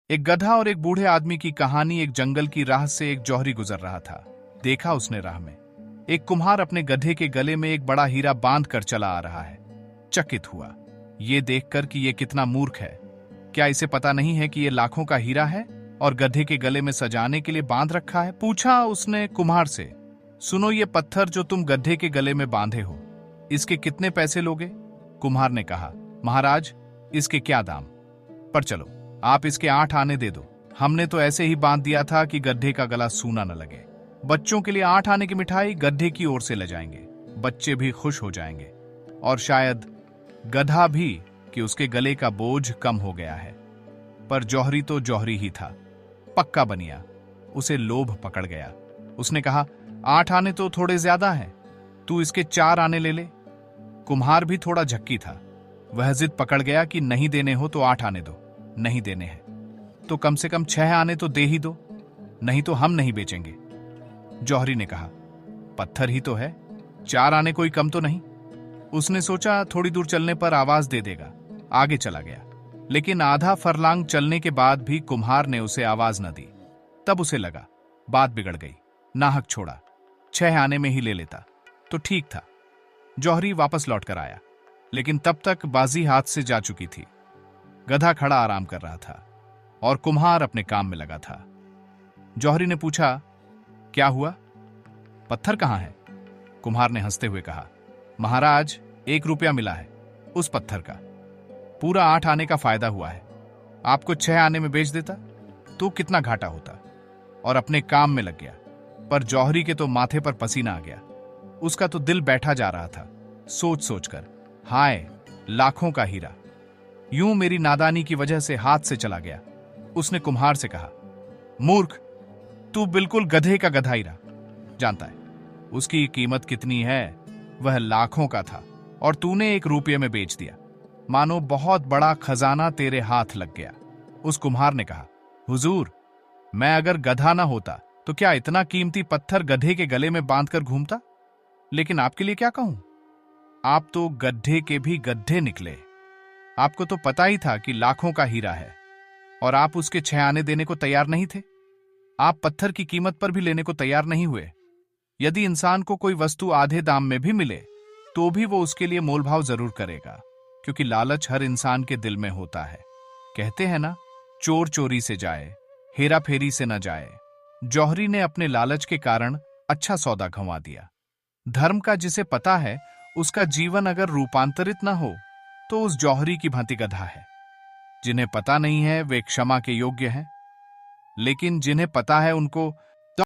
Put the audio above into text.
एक गधा और एक बूढ़े आदमी की कहानी। एक जंगल की राह से एक जौहरी गुजर रहा था। देखा उसने राह में एक कुम्हार अपने गधे के गले में एक बड़ा हीरा बांध कर चला आ रहा है। चकित हुआ ये देखकर कि ये कितना मूर्ख है। क्या इसे पता नहीं है कि ये लाखों का हीरा है और गधे के गले में सजाने के लिए बांध रखा है? पूछा उसने कुम्हार से, सुनो, ये पत्थर जो तुम गधे के गले में बांधे हो, इसके कितने पैसे लोगे? कुम्हार ने कहा, महाराज, इसके क्या दाम, पर चलो आप इसके 8 आने दे दो। हमने तो ऐसे ही बांध दिया था कि गड्ढे का गला सूना न लगे। बच्चों के लिए 8 आने की मिठाई गड्ढे की ओर से ले जाएंगे। बच्चे भी खुश हो जाएंगे और शायद गधा भी कि उसके गले का बोझ कम हो गया है। पर जौहरी तो जौहरी ही था, पक्का बनिया। उसे लोभ पकड़ गया। उसने कहा, 8 आने तो थोड़े ज्यादा हैं, तू इसके 4 आने ले ले। कुम्हार भी थोड़ा झक्की था। वह जिद पकड़ गया कि नहीं देने हो तो 8 आने दो, नहीं देने हैं तो कम से कम 6 आने तो दे ही दो, नहीं तो हम नहीं बेचेंगे। जौहरी ने कहा, पत्थर ही तो है, 4 आने कोई कम तो नहीं। उसने सोचा थोड़ी दूर चलने पर आवाज दे देगा। आगे चला गया, लेकिन आधा फरलांग चलने के बाद भी कुम्हार ने उसे आवाज न दी। तब उसे लगा बात बिगड़ गई। नाहक छोड़ा, 6 आने में ही ले लेता तो ठीक था। जौहरी वापस लौट कर आया, लेकिन तब तक बाजी हाथ से जा चुकी थी। गधा खड़ा आराम कर रहा था और कुम्हार अपने काम में लगा था। जौहरी ने पूछा, क्या हुआ, पत्थर कहां है? कुम्हार ने हंसते हुए कहा, महाराज, 1 रुपया मिला है उस पत्थर का। पूरा 8 आने का फायदा हुआ है। आपको 6 आने में बेच देता तो कितना घाटा होता। और अपने काम में लग गया। पर जौहरी के तो माथे पर पसीना आ गया। उसका तो दिल बैठा जा रहा था सोच सोचकर, हाय, लाखों का हीरा यूं मेरी नादानी की वजह से हाथ से चला गया। उसने कुम्हार से कहा, मूर्ख, तू बिल्कुल गधे का गधा हीरा जानता है। उसकी कीमत कितनी है? वह लाखों का था और तूने 1 रुपये में बेच दिया। मानो बहुत बड़ा खजाना तेरे हाथ लग गया। उस कुम्हार ने कहा, हुजूर, मैं अगर गधा ना होता तो क्या इतना कीमती पत्थर गधे के गले में बांधकर घूमता? लेकिन आपके लिए क्या कहूं, आप तो गड्ढे के भी गड्ढे निकले। आपको तो पता ही था कि लाखों का हीरा है और आप उसके 6 आने देने को तैयार नहीं थे। आप पत्थर की कीमत पर भी लेने को तैयार नहीं हुए। यदि इंसान को कोई वस्तु आधे दाम में भी मिले तो भी वो उसके लिए मोलभाव जरूर करेगा, क्योंकि लालच हर इंसान के दिल में होता है। कहते हैं ना, चोर चोरी से जाए, हेरा फेरी से न जाए। जौहरी ने अपने लालच के कारण अच्छा सौदा गंवा दिया। धर्म का जिसे पता है उसका जीवन अगर रूपांतरित न हो तो उस जौहरी की भांति गधा है। जिन्हें पता नहीं है वे क्षमा के योग्य हैं, लेकिन जिन्हें पता है उनको